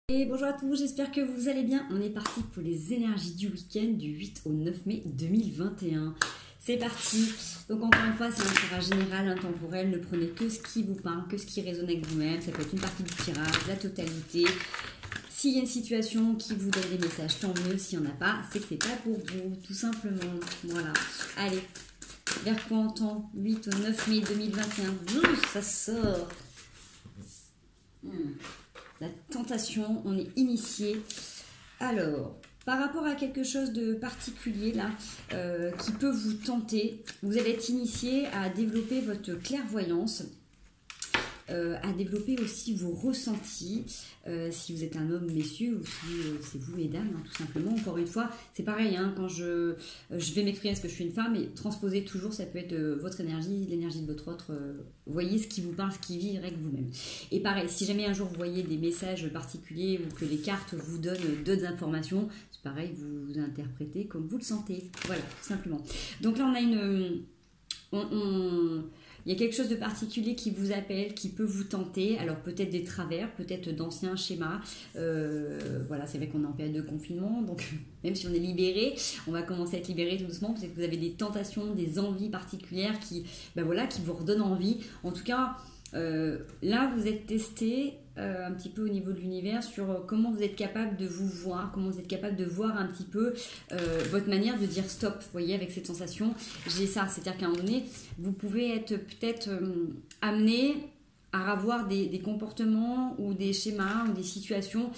Et bonjour à tous, j'espère que vous allez bien. On est parti pour les énergies du week-end du 8 au 9 mai 2021. C'est parti. Donc encore une fois, c'est un tirage général, intemporel. Ne prenez que ce qui vous parle, que ce qui résonne avec vous-même. Ça peut être une partie du tirage, la totalité. S'il y a une situation qui vous donne des messages, tant mieux. S'il n'y en a pas, c'est que c'est pas pour vous, tout simplement. Voilà. Allez, vers quoi on tend 8 au 9 mai 2021. Ça sort. La tentation, on est initié. Alors, par rapport à quelque chose de particulier là, qui peut vous tenter, vous allez être initié à développer votre clairvoyance, à développer aussi vos ressentis, si vous êtes un homme, messieurs, ou si c'est vous, mesdames, hein, tout simplement. Encore une fois, c'est pareil, hein, quand je vais m'exprimer parce que je suis une femme, et transposer toujours, ça peut être votre énergie, l'énergie de votre autre, voyez ce qui vous parle, ce qui vit avec vous-même. Et pareil, si jamais un jour vous voyez des messages particuliers ou que les cartes vous donnent d'autres informations, c'est pareil, vous interprétez comme vous le sentez. Voilà, tout simplement. Donc là, on a une... il y a quelque chose de particulier qui vous appelle, qui peut vous tenter. Alors peut-être des travers, peut-être d'anciens schémas. Voilà, c'est vrai qu'on est en période de confinement, donc même si on est libéré, on va commencer à être libéré tout doucement, parce que vous avez des tentations, des envies particulières qui, voilà, qui vous redonnent envie. En tout cas, là vous êtes testé un petit peu au niveau de l'univers sur comment vous êtes capable de vous voir, comment vous êtes capable de voir un petit peu votre manière de dire stop. Vous voyez, avec cette sensation, j'ai ça, c'est-à-dire qu'à un moment donné, vous pouvez être peut-être amené à avoir des comportements ou des schémas ou des situations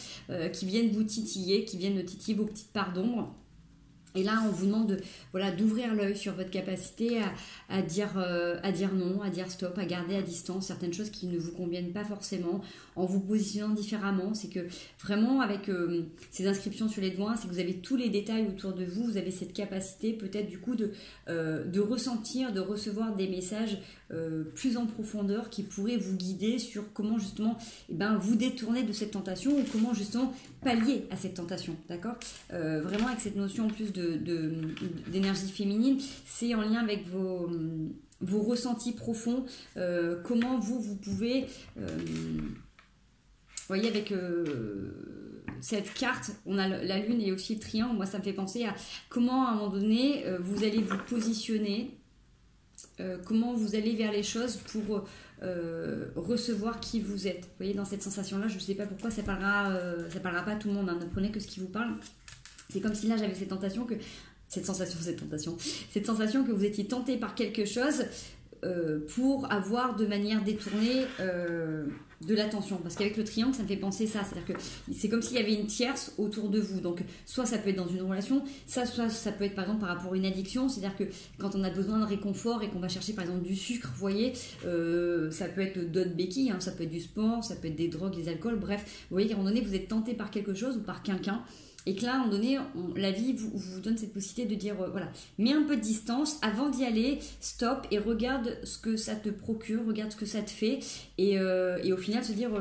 qui viennent vous titiller, qui viennent titiller vos petites parts d'ombre. Et là, on vous demande d'ouvrir l'œil sur votre capacité à dire non, à dire stop, à garder à distance certaines choses qui ne vous conviennent pas forcément, en vous positionnant différemment. C'est que vraiment, avec ces inscriptions sur les doigts, c'est que vous avez tous les détails autour de vous. Vous avez cette capacité peut-être du coup de ressentir, de recevoir des messages plus en profondeur qui pourraient vous guider sur comment justement vous détourner de cette tentation, ou comment justement pallier à cette tentation. D'accord, vraiment avec cette notion en plus d'énergie féminine, c'est en lien avec vos ressentis profonds, comment vous pouvez, voyez, avec cette carte, on a la lune et aussi le triangle. Moi ça me fait penser à comment à un moment donné vous allez vous positionner, comment vous allez vers les choses pour recevoir qui vous êtes. Vous voyez, dans cette sensation-là, je ne sais pas pourquoi ça parlera pas à tout le monde, hein. Ne prenez que ce qui vous parle. C'est comme si là j'avais cette sensation que vous étiez tenté par quelque chose pour avoir de manière détournée de l'attention. Parce qu'avec le triangle, ça me fait penser ça. C'est-à-dire que c'est comme s'il y avait une tierce autour de vous. Donc, soit ça peut être dans une relation, soit ça peut être par exemple par rapport à une addiction. C'est-à-dire que quand on a besoin de réconfort et qu'on va chercher par exemple du sucre, vous voyez, ça peut être d'autres béquilles, hein, ça peut être du sport, ça peut être des drogues, des alcools, bref. Vous voyez qu'à un moment donné, vous êtes tenté par quelque chose ou par quelqu'un. Et que là, à un moment donné, la vie vous donne cette possibilité de dire, voilà, mets un peu de distance avant d'y aller, stop, et regarde ce que ça te procure, regarde ce que ça te fait, et au final, se dire,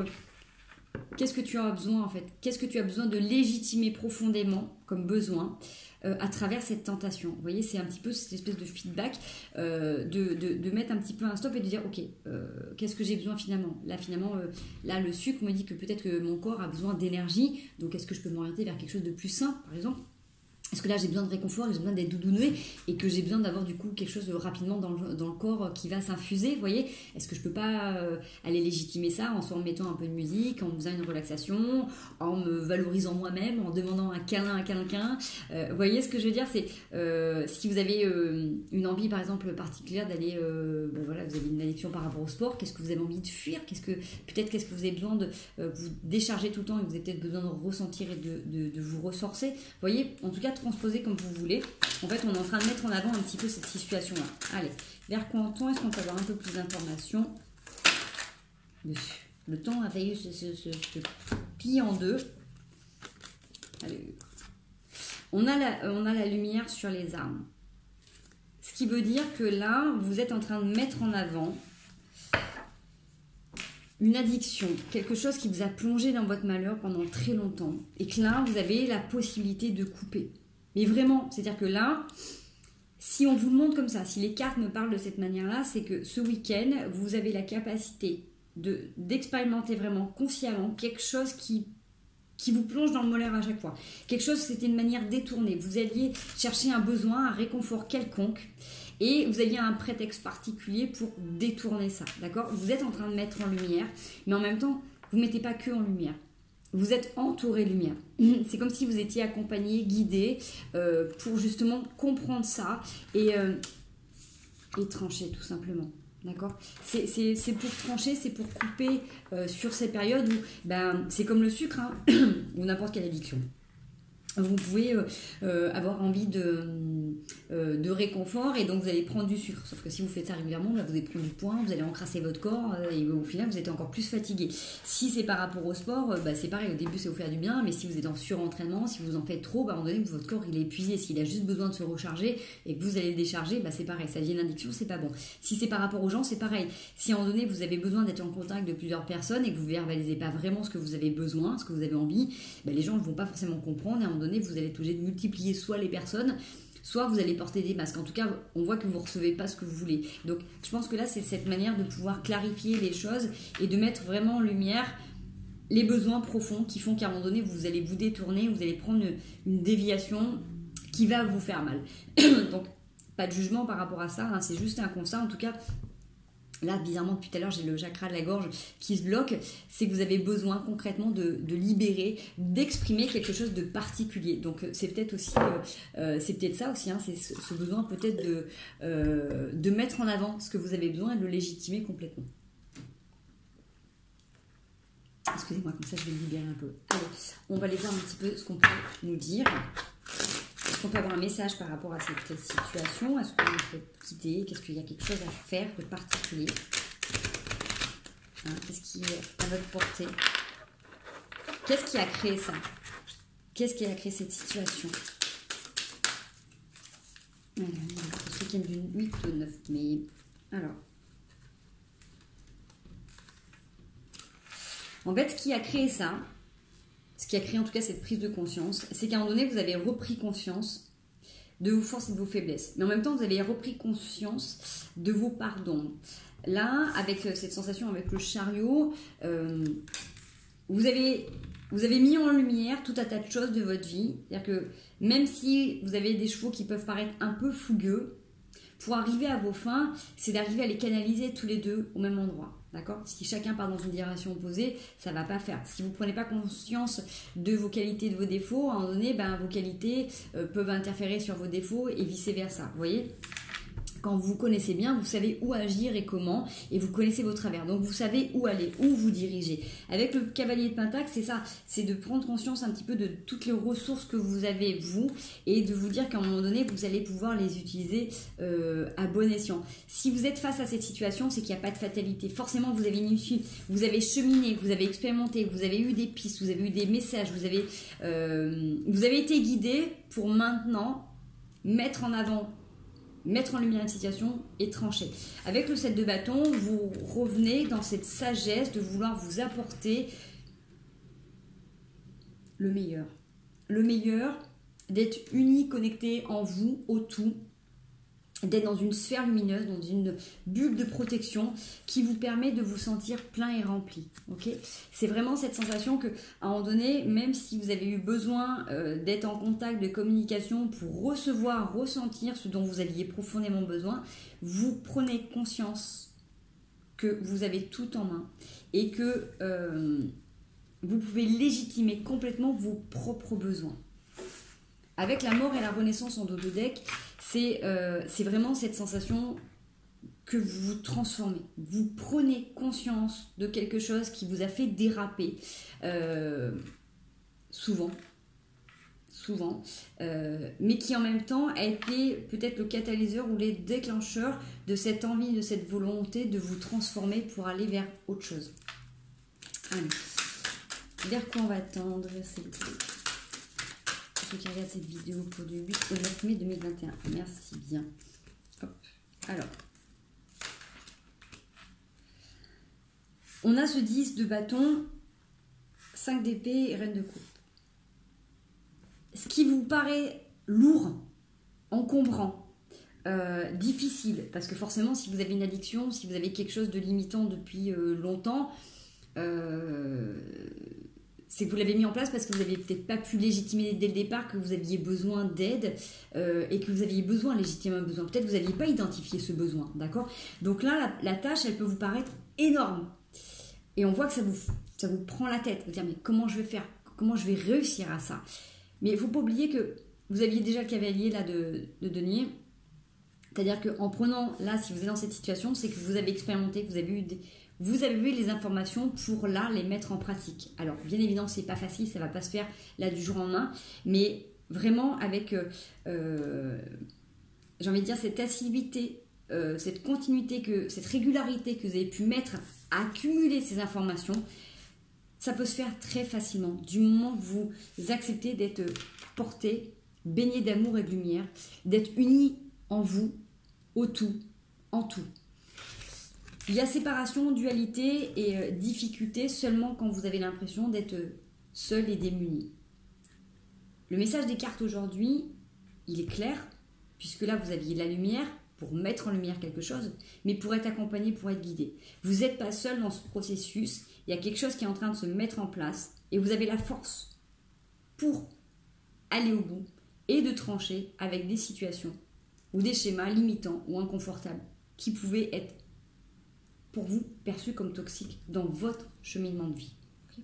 qu'est-ce que tu as besoin en fait? Qu'est-ce que tu as besoin de légitimer profondément comme besoin à travers cette tentation? Vous voyez, c'est un petit peu cette espèce de feedback, de mettre un petit peu un stop et de dire, ok, qu'est-ce que j'ai besoin finalement? Là, le sucre me dit que peut-être que mon corps a besoin d'énergie, donc est-ce que je peux m'orienter vers quelque chose de plus sain, par exemple? Est-ce que là j'ai besoin de réconfort, j'ai besoin d'être doudouné et que j'ai besoin d'avoir du coup quelque chose rapidement dans le corps qui va s'infuser, vous voyez? Est-ce que je peux pas aller légitimer ça en me mettant un peu de musique, en faisant une relaxation, en me valorisant moi-même, en demandant un câlin à quelqu'un? Vous voyez ce que je veux dire? C'est si vous avez une envie par exemple particulière d'aller, voilà, vous avez une addiction par rapport au sport, qu'est-ce que vous avez envie de fuir? Qu'est-ce que vous avez besoin de vous décharger tout le temps, et vous avez peut-être besoin de ressentir et de vous ressourcer? Vous voyez, en tout cas, transposer comme vous voulez. En fait, on est en train de mettre en avant un petit peu cette situation-là. Allez, vers quoi on tend? Est-ce qu'on peut avoir un peu plus d'informations? Le temps a failli se plier en deux. Allez. On a la lumière sur les armes. Ce qui veut dire que là, vous êtes en train de mettre en avant une addiction, quelque chose qui vous a plongé dans votre malheur pendant très longtemps, et que là, vous avez la possibilité de couper. Mais vraiment, c'est-à-dire que là, si on vous le montre comme ça, si les cartes me parlent de cette manière-là, c'est que ce week-end, vous avez la capacité d'expérimenter vraiment consciemment quelque chose qui qui vous plonge dans le molaire à chaque fois. Quelque chose, c'était une manière détournée. Vous alliez chercher un besoin, un réconfort quelconque, et vous aviez un prétexte particulier pour détourner ça, d'accord? Vous êtes en train de mettre en lumière, mais en même temps, vous ne mettez pas que en lumière. Vous êtes entouré de lumière. C'est comme si vous étiez accompagné, guidé, pour justement comprendre ça et trancher tout simplement. D'accord, c'est pour trancher, c'est pour couper sur ces périodes où c'est comme le sucre, hein, ou n'importe quelle addiction. Vous pouvez avoir envie de réconfort et donc vous allez prendre du sucre. Sauf que si vous faites ça régulièrement, là, vous allez prendre du poids, vous allez encrasser votre corps et au final vous êtes encore plus fatigué. Si c'est par rapport au sport, c'est pareil, au début ça vous faire du bien, mais si vous êtes en surentraînement, si vous en faites trop, à un moment donné votre corps il est épuisé, s'il a juste besoin de se recharger et que vous allez le décharger, c'est pareil, ça devient une addiction, c'est pas bon. Si c'est par rapport aux gens, c'est pareil. Si à un moment donné vous avez besoin d'être en contact de plusieurs personnes et que vous ne verbalisez pas vraiment ce que vous avez besoin, ce que vous avez envie, les gens ne vont pas forcément comprendre et à un moment donné vous allez être obligé de multiplier soit les personnes, soit vous allez porter des masques. En tout cas, on voit que vous ne recevez pas ce que vous voulez. Donc, je pense que là, c'est cette manière de pouvoir clarifier les choses et de mettre vraiment en lumière les besoins profonds qui font qu'à un moment donné, vous allez vous détourner, vous allez prendre une déviation qui va vous faire mal. Donc, pas de jugement par rapport à ça, hein, c'est juste un constat. En tout cas, là, bizarrement, depuis tout à l'heure, j'ai le chakra de la gorge qui se bloque. C'est que vous avez besoin concrètement de libérer, d'exprimer quelque chose de particulier. Donc, c'est peut-être aussi, c'est peut-être ça aussi, hein, c'est ce besoin peut-être de mettre en avant ce que vous avez besoin et de le légitimer complètement. Excusez-moi, comme ça, je vais le libérer un peu. Allez, on va aller voir un petit peu ce qu'on peut nous dire. Est-ce qu'on peut avoir un message par rapport à cette situation? Est-ce qu'on peut quitter? Qu'est-ce qu'il y a quelque chose à faire de particulier? Hein, qu'est-ce qui est à votre portée? Qu'est-ce qui a créé ça? Qu'est-ce qui a créé cette situation? Alors, ce week-end du 8 au 9 mai. Alors. En fait, ce qui a créé ça, ce qui a créé en tout cas cette prise de conscience, c'est qu'à un moment donné, vous avez repris conscience de vos forces et de vos faiblesses. Mais en même temps, vous avez repris conscience de vos pardons. Là, avec cette sensation, avec le chariot, vous avez mis en lumière tout un tas de choses de votre vie. C'est-à-dire que même si vous avez des chevaux qui peuvent paraître un peu fougueux, pour arriver à vos fins, c'est d'arriver à les canaliser tous les deux au même endroit. D'accord? Si chacun part dans une direction opposée, ça ne va pas faire. Si vous ne prenez pas conscience de vos qualités et de vos défauts, à un moment donné, vos qualités peuvent interférer sur vos défauts et vice-versa. Vous voyez? Quand vous vous connaissez bien, vous savez où agir et comment, et vous connaissez vos travers. Donc vous savez où aller, où vous diriger. Avec le cavalier de Pentacle, c'est ça, c'est de prendre conscience un petit peu de toutes les ressources que vous avez, vous, et de vous dire qu'à un moment donné, vous allez pouvoir les utiliser à bon escient. Si vous êtes face à cette situation, c'est qu'il n'y a pas de fatalité. Forcément, vous avez une issue, vous avez cheminé, vous avez expérimenté, vous avez eu des pistes, vous avez eu des messages, vous avez été guidé pour maintenant mettre en avant, mettre en lumière une situation et trancher. Avec le 7 de bâton, vous revenez dans cette sagesse de vouloir vous apporter le meilleur. Le meilleur, d'être uni, connecté en vous, au tout, d'être dans une sphère lumineuse, dans une bulle de protection qui vous permet de vous sentir plein et rempli. Okay, c'est vraiment cette sensation que, à un moment donné, même si vous avez eu besoin d'être en contact, de communication pour recevoir, ressentir ce dont vous aviez profondément besoin, vous prenez conscience que vous avez tout en main et que vous pouvez légitimer complètement vos propres besoins. Avec la mort et la renaissance en dos de deck, c'est vraiment cette sensation que vous vous transformez. Vous prenez conscience de quelque chose qui vous a fait déraper, souvent, mais qui en même temps a été peut-être le catalyseur ou les déclencheurs de cette envie, de cette volonté de vous transformer pour aller vers autre chose. Allez, vers quoi on va tendre, s'il vous plaît? Ceux qui regardent cette vidéo pour du 8 au 9 mai 2021. Merci bien. Hop. Alors, on a ce 10 de bâton, 5 d'épée et reine de coupe. Ce qui vous paraît lourd, encombrant, difficile, parce que forcément, si vous avez une addiction, si vous avez quelque chose de limitant depuis longtemps, c'est que vous l'avez mis en place parce que vous n'aviez peut-être pas pu légitimer dès le départ que vous aviez besoin d'aide et que vous aviez besoin, légitimer un besoin. Peut-être que vous n'aviez pas identifié ce besoin, d'accord? Donc là, la tâche, elle peut vous paraître énorme. Et on voit que ça vous prend la tête. Vous dire, mais comment je vais faire? Comment je vais réussir à ça? Mais il ne faut pas oublier que vous aviez déjà le cavalier là de denier. C'est-à-dire qu'en prenant, là, si vous êtes dans cette situation, c'est que vous avez expérimenté, que vous avez eu les informations pour là les mettre en pratique. Alors, bien évidemment, c'est pas facile, ça va pas se faire là du jour au lendemain, mais vraiment avec, j'ai envie de dire, cette assiduité, cette continuité, cette régularité que vous avez pu mettre à accumuler ces informations, ça peut se faire très facilement, du moment que vous acceptez d'être porté, baigné d'amour et de lumière, d'être unis en vous, au tout, en tout. Il y a séparation, dualité et difficulté seulement quand vous avez l'impression d'être seul et démuni. Le message des cartes aujourd'hui, il est clair, puisque là vous aviez la lumière pour mettre en lumière quelque chose, mais pour être accompagné, pour être guidé. Vous n'êtes pas seul dans ce processus, il y a quelque chose qui est en train de se mettre en place et vous avez la force pour aller au bout et de trancher avec des situations ou des schémas limitants ou inconfortables qui pouvaient être pour vous perçus comme toxiques dans votre cheminement de vie. Okay.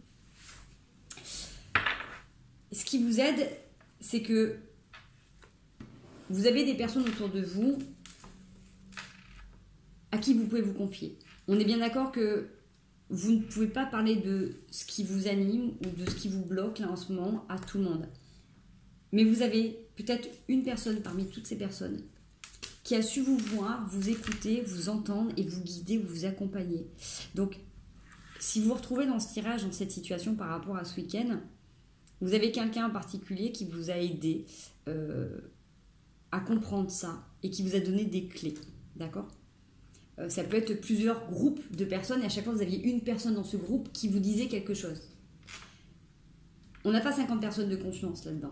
Ce qui vous aide, c'est que vous avez des personnes autour de vous à qui vous pouvez vous confier. On est bien d'accord que vous ne pouvez pas parler de ce qui vous anime ou de ce qui vous bloque là en ce moment à tout le monde. Mais vous avez peut-être une personne parmi toutes ces personnes qui a su vous voir, vous écouter, vous entendre et vous guider ou vous accompagner. Donc, si vous vous retrouvez dans ce tirage, dans cette situation par rapport à ce week-end, vous avez quelqu'un en particulier qui vous a aidé à comprendre ça et qui vous a donné des clés, d'accord ? Ça peut être plusieurs groupes de personnes et à chaque fois vous aviez une personne dans ce groupe qui vous disait quelque chose. On n'a pas 50 personnes de confiance là-dedans.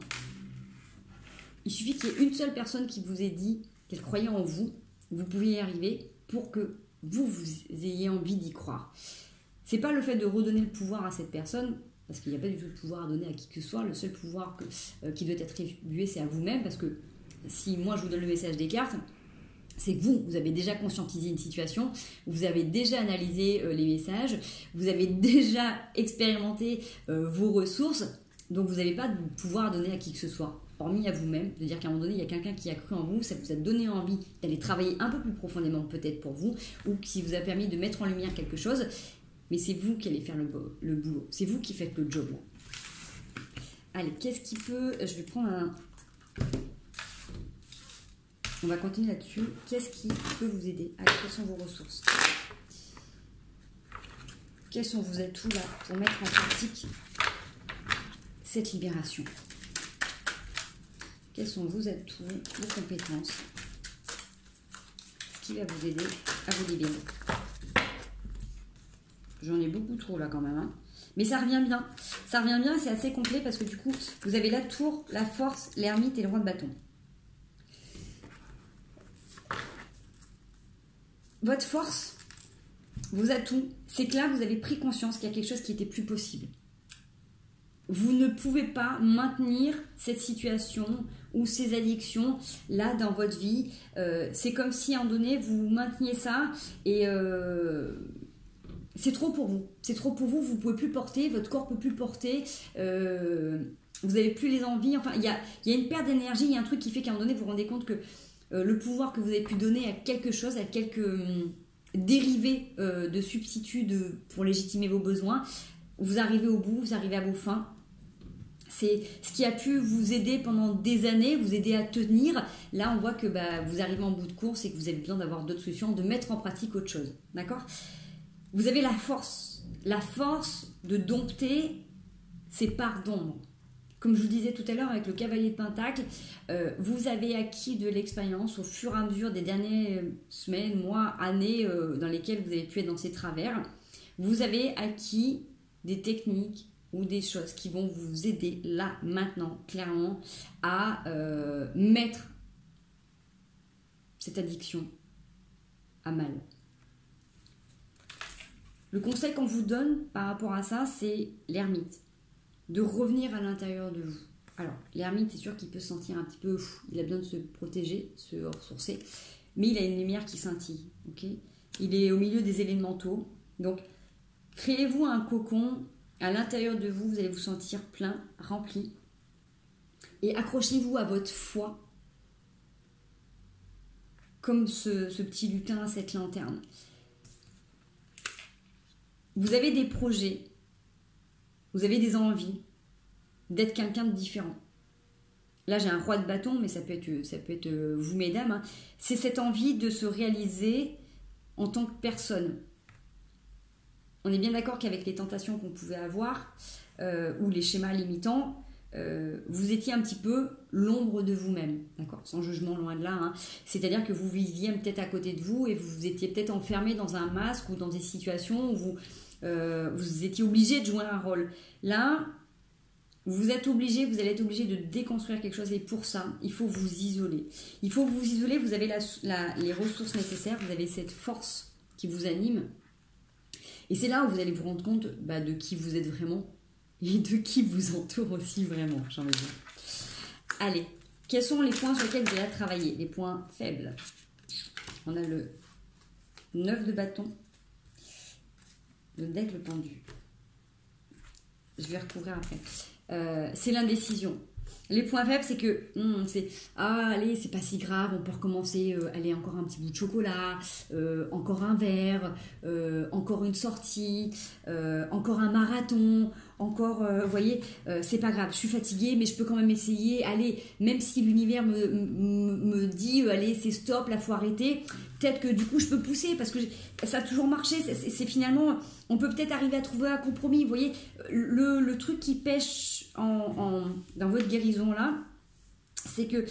Il suffit qu'il y ait une seule personne qui vous ait dit qu'elle croyait en vous, vous pouviez y arriver pour que vous ayez envie d'y croire. C'est pas le fait de redonner le pouvoir à cette personne, parce qu'il n'y a pas du tout de pouvoir à donner à qui que ce soit. Le seul pouvoir qui doit être attribué, c'est à vous-même, parce que si moi je vous donne le message des cartes, c'est que vous avez déjà conscientisé une situation, vous avez déjà analysé les messages, vous avez déjà expérimenté vos ressources, donc vous n'avez pas de pouvoir à donner à qui que ce soit, hormis à vous-même, de dire qu'à un moment donné, il y a quelqu'un qui a cru en vous, ça vous a donné envie d'aller travailler un peu plus profondément peut-être pour vous, ou qui vous a permis de mettre en lumière quelque chose, mais c'est vous qui allez faire le boulot, c'est vous qui faites le job là. Allez, qu'est-ce qui peut... Je vais prendre un... On va continuer là-dessus. Qu'est-ce qui peut vous aider? Allez, quelles sont vos ressources? Quels sont vos atouts là pour mettre en pratique cette libération? Quels sont vos atouts, vos compétences? Ce qui va vous aider à vous libérer. J'en ai beaucoup trop là quand même. Hein. Mais ça revient bien. Ça revient bien, c'est assez complet parce que du coup, vous avez la tour, la force, l'ermite et le roi de bâton. Votre force, vos atouts, c'est que là, vous avez pris conscience qu'il y a quelque chose qui était plus possible. Vous ne pouvez pas maintenir cette situation ou ces addictions là dans votre vie. C'est comme si à un moment donné, vous mainteniez ça et c'est trop pour vous. C'est trop pour vous, vous ne pouvez plus porter, votre corps ne peut plus porter, vous n'avez plus les envies. Enfin, il y a une perte d'énergie, il y a un truc qui fait qu'à un moment donné, vous vous rendez compte que le pouvoir que vous avez pu donner à quelque chose, à quelques dérivés de substituts pour légitimer vos besoins, vous arrivez au bout, vous arrivez à vos fins. C'est ce qui a pu vous aider pendant des années, vous aider à tenir. Là, on voit que vous arrivez en bout de course et que vous avez besoin d'avoir d'autres solutions, de mettre en pratique autre chose. D'accord ? Vous avez la force de dompter ces parts d'ombre. Comme je vous disais tout à l'heure avec le cavalier de Pentacle, vous avez acquis de l'expérience au fur et à mesure des dernières semaines, mois, années dans lesquelles vous avez pu être dans ces travers. Vous avez acquis des techniques ou des choses qui vont vous aider là, maintenant, clairement, à mettre cette addiction à mal. Le conseil qu'on vous donne par rapport à ça, c'est l'ermite. de revenir à l'intérieur de vous. Alors, l'ermite, c'est sûr qu'il peut se sentir un petit peu fou, il a besoin de se protéger, se ressourcer, mais il a une lumière qui scintille, ok? Il est au milieu des élémentaux, donc créez-vous un cocon à l'intérieur de vous, vous allez vous sentir plein, rempli, et accrochez-vous à votre foi, comme ce petit lutin à cette lanterne. Vous avez des projets, vous avez des envies d'être quelqu'un de différent. Là, j'ai un roi de bâton, mais ça peut être vous, mesdames. Hein. C'est cette envie de se réaliser en tant que personne. On est bien d'accord qu'avec les tentations qu'on pouvait avoir, ou les schémas limitants, vous étiez un petit peu l'ombre de vous-même, d'accord, sans jugement, loin de là. Hein. C'est-à-dire que vous viviez peut-être à côté de vous et vous étiez peut-être enfermé dans un masque ou dans des situations où vous étiez obligé de jouer un rôle. Là, vous allez être obligé de déconstruire quelque chose et pour ça, il faut vous isoler. Il faut vous isoler, vous avez les ressources nécessaires, vous avez cette force qui vous anime. Et c'est là où vous allez vous rendre compte de qui vous êtes vraiment et de qui vous entoure aussi vraiment, j'ai envie de dire. Allez, quels sont les points sur lesquels vous allez travailler? Les points faibles. On a le 9 de bâton, le deck, le pendu. Je vais recouvrir après. C'est l'indécision. Les points faibles, c'est que allez, c'est pas si grave, on peut recommencer, allez, encore un petit bout de chocolat, encore un verre, encore une sortie, encore un marathon, encore, vous voyez, c'est pas grave, je suis fatiguée, mais je peux quand même essayer, allez, même si l'univers me dit, allez, c'est stop, là, faut arrêter, peut-être que du coup, je peux pousser, parce que ça a toujours marché, c'est finalement, on peut peut-être arriver à trouver un compromis, vous voyez, le truc qui pêche dans votre guérison là, c'est que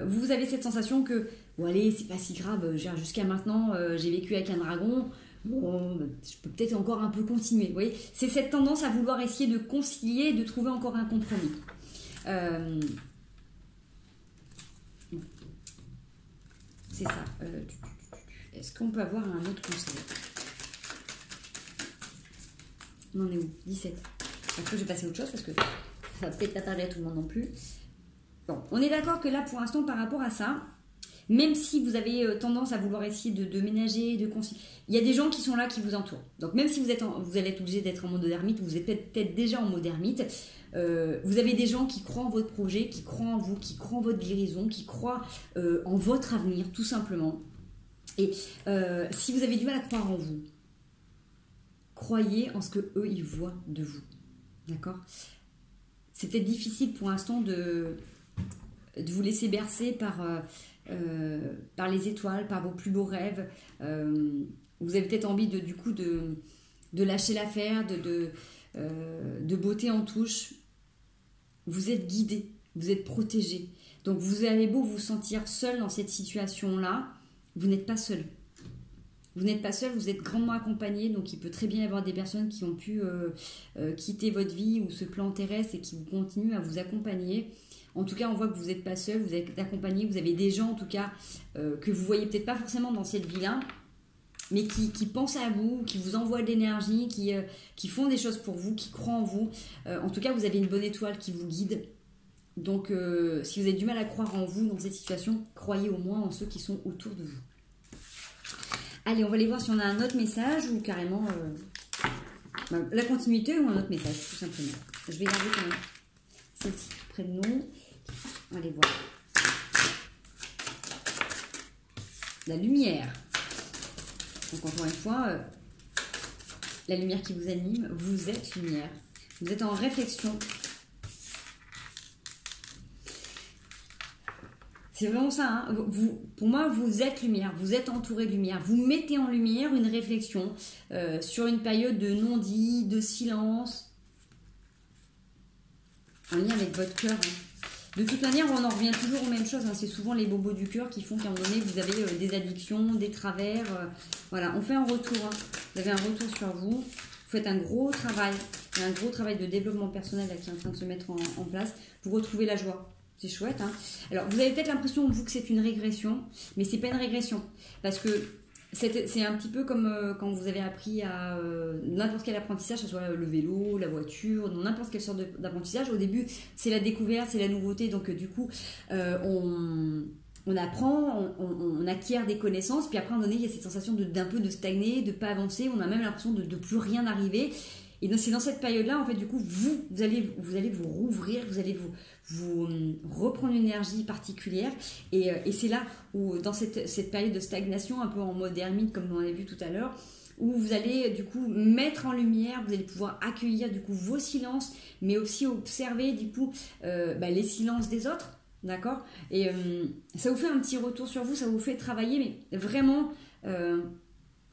vous avez cette sensation que bon allez, c'est pas si grave, jusqu'à maintenant j'ai vécu avec un dragon, bon je peux peut-être encore un peu continuer, vous voyez, c'est cette tendance à vouloir essayer de concilier et de trouver encore un compromis. C'est ça. Est-ce qu'on peut avoir un autre conseil? On en est où? 17. Après, je vais passer à autre chose parce que ça va peut-être pas tarder à tout le monde non plus. Bon, on est d'accord que là, pour l'instant, par rapport à ça, même si vous avez tendance à vouloir essayer de ménager, de concilier, il y a des gens qui sont là, qui vous entourent. Donc, même si vous allez être obligé d'être en mode ermite, ou vous êtes peut-être déjà en mode ermite, vous avez des gens qui croient en votre projet, qui croient en vous, qui croient en votre guérison, qui croient en votre avenir, tout simplement. Et si vous avez du mal à croire en vous, croyez en ce que eux ils voient de vous, d'accord? C'est peut-être difficile pour l'instant de vous laisser bercer par les étoiles, par vos plus beaux rêves. Vous avez peut-être envie de lâcher l'affaire, de beauté en touche. Vous êtes guidé, vous êtes protégé. Donc vous allez beau vous sentir seul dans cette situation-là, vous n'êtes pas seul. Vous n'êtes pas seul, vous êtes grandement accompagné, donc il peut très bien y avoir des personnes qui ont pu quitter votre vie ou ce plan terrestre et qui vous continuent à vous accompagner. En tout cas, on voit que vous n'êtes pas seul, vous êtes accompagné, vous avez des gens en tout cas que vous voyez peut-être pas forcément dans cette vie-là, mais qui pensent à vous, qui vous envoient de l'énergie, qui font des choses pour vous, qui croient en vous. En tout cas, vous avez une bonne étoile qui vous guide. Donc, si vous avez du mal à croire en vous dans cette situation, croyez au moins en ceux qui sont autour de vous. Allez, on va aller voir si on a un autre message ou carrément la continuité ou un autre message, tout simplement. Je vais garder quand même celle-ci près de nous. On va aller voir. La lumière. Donc encore une fois, la lumière qui vous anime, vous êtes lumière. Vous êtes en réflexion. C'est vraiment ça, hein. Pour moi, vous êtes lumière, vous êtes entouré de lumière. Vous mettez en lumière une réflexion sur une période de non-dit, de silence, en lien avec votre cœur. Hein. De toute manière, on en revient toujours aux mêmes choses. Hein. C'est souvent les bobos du cœur qui font qu'à un moment donné, vous avez des addictions, des travers. Voilà, on fait un retour. Hein. Vous avez un retour sur vous. Vous faites un gros travail. Il y a un gros travail de développement personnel là, qui est en train de se mettre en place pour retrouver la joie. C'est chouette, hein. Alors, vous avez peut-être l'impression, vous, que c'est une régression, mais c'est pas une régression. Parce que C'est un petit peu comme quand vous avez appris à n'importe quel apprentissage, que ce soit le vélo, la voiture, n'importe quelle sorte d'apprentissage. Au début, c'est la découverte, c'est la nouveauté, donc du coup, on apprend, on acquiert des connaissances, puis après, à un moment donné, il y a cette sensation d'un peu de stagner, de ne pas avancer, on a même l'impression de plus rien arriver. Et donc, c'est dans cette période-là, en fait, du coup, vous allez vous rouvrir, vous allez vous reprendre une énergie particulière. Et c'est là où, dans cette période de stagnation, un peu en mode ermite, comme on a vu tout à l'heure, où vous allez, du coup, mettre en lumière, vous allez pouvoir accueillir, du coup, vos silences, mais aussi observer, du coup, les silences des autres. D'accord? Et ça vous fait un petit retour sur vous, ça vous fait travailler, mais vraiment...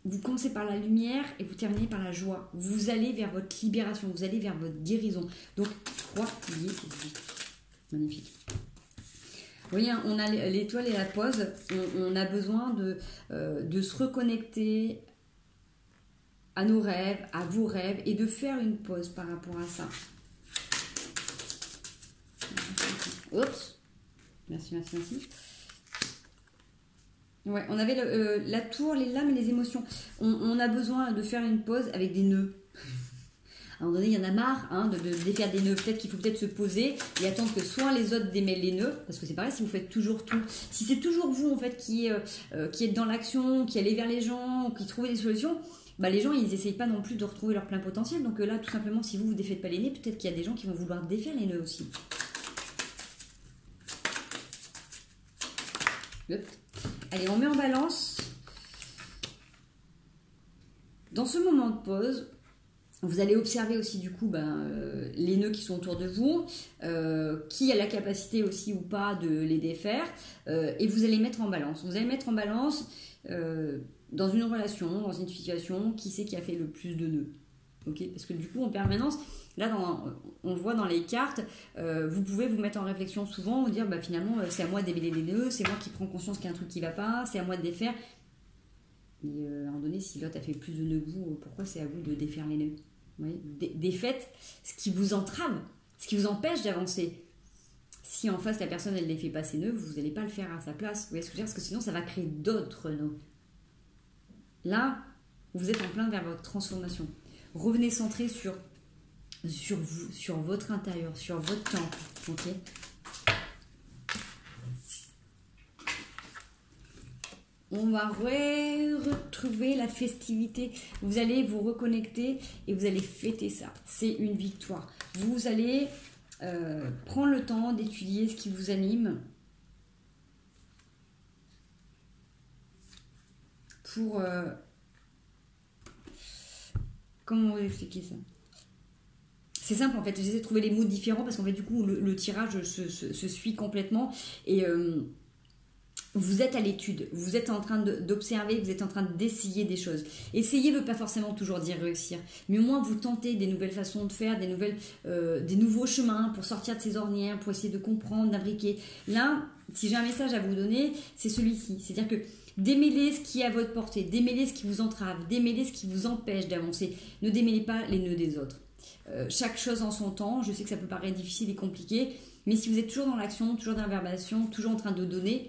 vous commencez par la lumière et vous terminez par la joie. Vous allez vers votre libération, vous allez vers votre guérison. Donc, 3 piliers physiques. Magnifique. Vous voyez, on a l'étoile et la pause. On a besoin de se reconnecter à nos rêves, à vos rêves, et de faire une pause par rapport à ça. Oups. Merci. Ouais, on avait la tour, les lames et les émotions. On a besoin de faire une pause avec des nœuds. À un moment donné, il y en a marre de défaire des nœuds. Peut-être qu'il faut se poser et attendre que soit les autres démêlent les nœuds. Parce que c'est pareil, si vous faites toujours tout. Si c'est toujours vous, en fait, qui êtes dans l'action, qui allez vers les gens, qui trouvez des solutions, les gens, ils n'essayent pas non plus de retrouver leur plein potentiel. Donc là, tout simplement, si vous ne défaites pas les nœuds, peut-être qu'il y a des gens qui vont vouloir défaire les nœuds aussi. Hop. Allez, on met en balance. Dans ce moment de pause, vous allez observer aussi du coup les nœuds qui sont autour de vous, qui a la capacité aussi ou pas de les défaire, et vous allez mettre en balance. Vous allez mettre en balance dans une relation, dans une situation, qui c'est qui a fait le plus de nœuds. Okay, parce que du coup, en permanence, là, on le voit dans les cartes, vous pouvez vous mettre en réflexion souvent, vous dire finalement, c'est à moi de démêler les nœuds, c'est moi qui prends conscience qu'il y a un truc qui ne va pas, c'est à moi de défaire. Mais à un moment donné, si l'autre a fait plus de nœuds que vous, pourquoi c'est à vous de défaire les nœuds? Vous voyez, défaites ce qui vous entrave, ce qui vous empêche d'avancer. Si en face, la personne, elle ne fait pas ses nœuds, vous n'allez pas le faire à sa place. Vous voyez ce que je veux dire? Parce que sinon, ça va créer d'autres nœuds. Là, vous êtes en plein vers votre transformation. Revenez centré sur vous, sur votre intérieur, sur votre temple, ok? On va retrouver la festivité. Vous allez vous reconnecter et vous allez fêter ça. C'est une victoire. Vous allez prendre le temps d'étudier ce qui vous anime pour... comment vous expliquer ça? C'est simple en fait, j'essaie de trouver les mots différents parce qu'en fait du coup le tirage se suit complètement et vous êtes à l'étude, vous êtes en train d'observer, vous êtes en train d'essayer des choses. Essayer ne veut pas forcément toujours dire réussir, mais au moins vous tentez des nouvelles façons de faire, des nouveaux chemins pour sortir de ces ornières, pour essayer de comprendre, d'imbriquer. Là, si j'ai un message à vous donner, c'est celui-ci, c'est-à-dire que démêlez ce qui est à votre portée, démêlez ce qui vous entrave, démêlez ce qui vous empêche d'avancer. Ne démêlez pas les nœuds des autres. Chaque chose en son temps, je sais que ça peut paraître difficile et compliqué, mais si vous êtes toujours dans l'action, toujours dans l'inverbation, toujours en train de donner,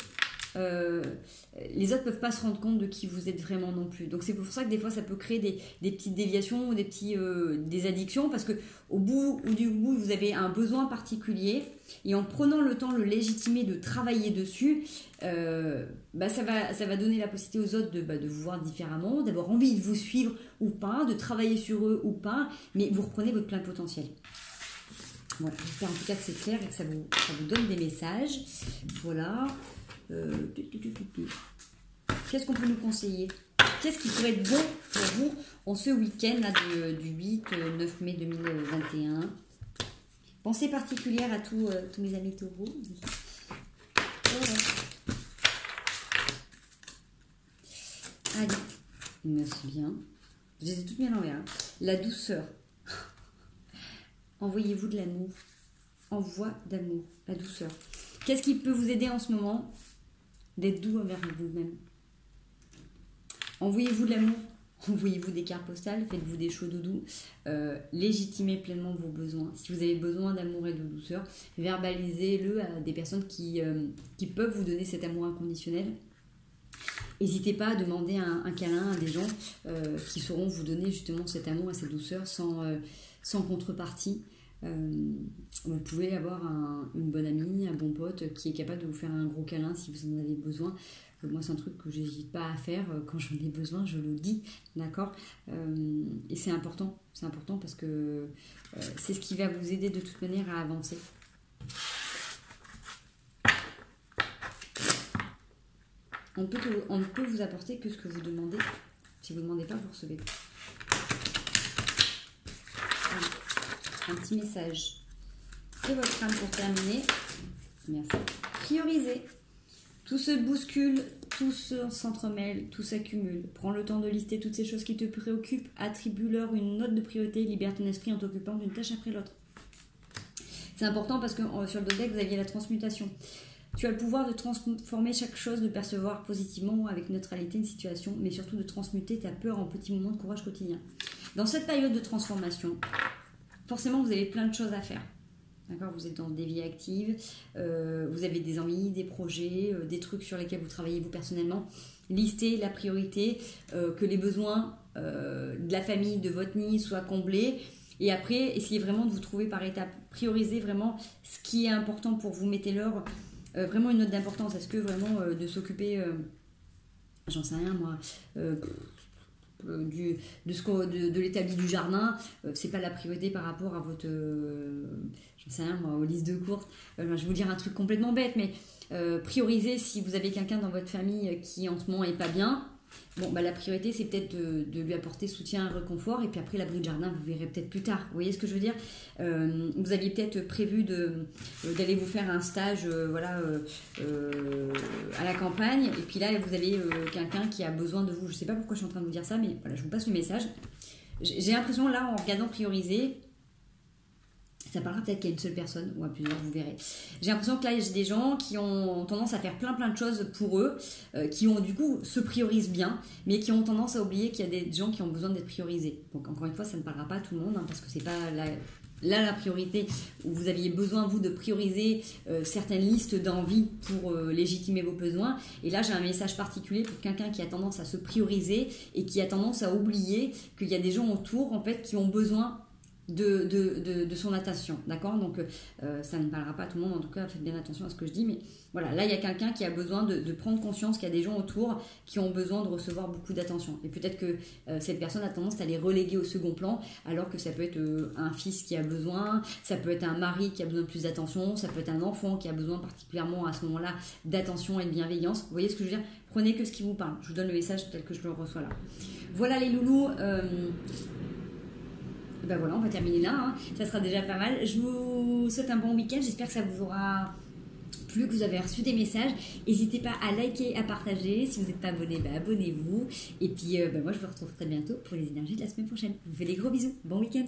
les autres ne peuvent pas se rendre compte de qui vous êtes vraiment non plus. Donc c'est pour ça que des fois ça peut créer des petites déviations ou des addictions parce que au bout du bout vous avez un besoin particulier et en prenant le temps de le légitimer, de travailler dessus, ça va donner la possibilité aux autres de vous voir différemment, d'avoir envie de vous suivre ou pas, de travailler sur eux ou pas, mais vous reprenez votre plein potentiel. Voilà, j'espère en tout cas que c'est clair et que ça vous donne des messages. Voilà. Qu'est-ce qu'on peut nous conseiller? Qu'est-ce qui pourrait être bon pour vous en ce week-end là, du 8-9 mai 2021? Pensée particulière à tous mes amis taureaux. Voilà. Allez, merci bien. Je les ai toutes mis à l'envers. Hein. La douceur. Envoyez-vous de l'amour. Envoi d'amour. La douceur. Qu'est-ce qui peut vous aider en ce moment? D'être doux envers vous-même. Envoyez-vous de l'amour, envoyez-vous des cartes postales, faites-vous des shows doudous, légitimez pleinement vos besoins. Si vous avez besoin d'amour et de douceur, verbalisez-le à des personnes qui peuvent vous donner cet amour inconditionnel. N'hésitez pas à demander un câlin à des gens qui sauront vous donner justement cet amour et cette douceur sans contrepartie. Vous pouvez avoir une bonne amie, un bon pote qui est capable de vous faire un gros câlin si vous en avez besoin. Moi, c'est un truc que j'hésite pas à faire quand j'en ai besoin, je le dis, d'accord. Et c'est important parce que c'est ce qui va vous aider de toute manière à avancer. On ne peut vous apporter que ce que vous demandez. Si vous ne demandez pas, vous recevez. Un petit message. Et votre âme pour terminer. Merci. Priorisez. Tout se bouscule, tout s'entremêle, tout s'accumule. Prends le temps de lister toutes ces choses qui te préoccupent. Attribue-leur une note de priorité. Libère ton esprit en t'occupant d'une tâche après l'autre. C'est important parce que sur le deck, vous aviez la transmutation. Tu as le pouvoir de transformer chaque chose, de percevoir positivement ou avec neutralité une situation, mais surtout de transmuter ta peur en petits moments de courage quotidien. Dans cette période de transformation, forcément, vous avez plein de choses à faire. D'accord, vous êtes dans des vies actives, vous avez des envies, des projets, des trucs sur lesquels vous travaillez vous personnellement. Listez la priorité, que les besoins de la famille, de votre nid soient comblés. Et après, essayez vraiment de vous trouver par étapes. Priorisez vraiment ce qui est important pour vous. Mettez-leur vraiment une note d'importance. Est-ce que vraiment de s'occuper, j'en sais rien moi, de l'établi du jardin, c'est pas la priorité par rapport à votre, j'en sais rien moi, aux listes de courses. Je vais vous dire un truc complètement bête, mais priorisez si vous avez quelqu'un dans votre famille qui en ce moment est pas bien. Bon, bah, la priorité, c'est peut-être de lui apporter soutien, réconfort, et puis après, l'abri de jardin, vous verrez peut-être plus tard. Vous voyez ce que je veux dire? Vous aviez peut-être prévu d'aller vous faire un stage à la campagne, et puis là, vous avez quelqu'un qui a besoin de vous. Je ne sais pas pourquoi je suis en train de vous dire ça, mais voilà, je vous passe le message. J'ai l'impression, là, en regardant prioriser, ça parlera peut-être qu'à une seule personne ou à plusieurs, vous verrez. J'ai l'impression que là, j'ai des gens qui ont tendance à faire plein de choses pour eux, qui ont du coup se priorisent bien, mais qui ont tendance à oublier qu'il y a des gens qui ont besoin d'être priorisés. Donc encore une fois, ça ne parlera pas à tout le monde, hein, parce que c'est pas la priorité où vous aviez besoin, vous, de prioriser certaines listes d'envies pour légitimer vos besoins. Et là, j'ai un message particulier pour quelqu'un qui a tendance à se prioriser et qui a tendance à oublier qu'il y a des gens autour, en fait, qui ont besoin de son attention, d'accord? Donc ça ne parlera pas à tout le monde, en tout cas faites bien attention à ce que je dis, mais voilà, là il y a quelqu'un qui a besoin de prendre conscience qu'il y a des gens autour qui ont besoin de recevoir beaucoup d'attention, et peut-être que cette personne a tendance à les reléguer au second plan, alors que ça peut être un fils qui a besoin, ça peut être un mari qui a besoin de plus d'attention, ça peut être un enfant qui a besoin particulièrement à ce moment-là d'attention et de bienveillance. Vous voyez ce que je veux dire? Prenez que ce qui vous parle. Je vous donne le message tel que je le reçois là. Voilà les loulous. Ben voilà, on va terminer là, hein. Ça sera déjà pas mal. Je vous souhaite un bon week-end, j'espère que ça vous aura plu, que vous avez reçu des messages. N'hésitez pas à liker, à partager. Si vous n'êtes pas abonné, ben abonnez-vous. Et puis moi je vous retrouve très bientôt pour les énergies de la semaine prochaine. Je vous fais des gros bisous, bon week-end.